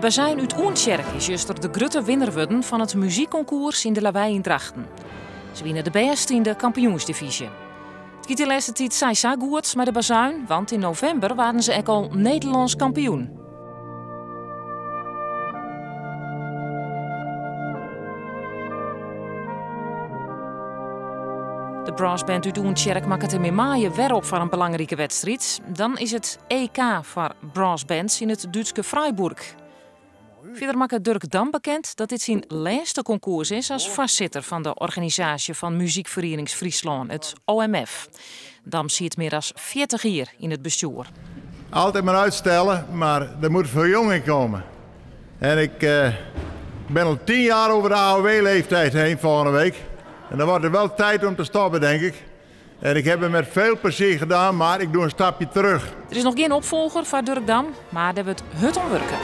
Bazuin uit Oentjerk is juist de grote winnaar worden van het muziekconcours in de Lawaai in Drachten. Ze winnen de beste in de kampioensdivisie. Het gaat de laatste tijd saai goed met de Bazuin, want in november waren ze ook al Nederlands kampioen. De brassband uit Oentjerk maakt het in maaien weer op voor een belangrijke wedstrijd. Dan is het EK voor brassbands in het Duitse Freiburg. Verder maakt Dirk Dam bekend dat dit zijn laatste concours is als vastzitter van de organisatie van Muziekvereniging Friesland, het OMF. Dam ziet meer dan 40 jaar in het bestuur. Altijd maar uitstellen, maar er moet verjonging komen. En ik ben al 10 jaar over de AOW-leeftijd heen volgende week. En dan wordt er wel tijd om te stoppen, denk ik. En ik heb het met veel plezier gedaan, maar ik doe een stapje terug. Er is nog geen opvolger van Dirk Dam, maar daar wordt het om werken.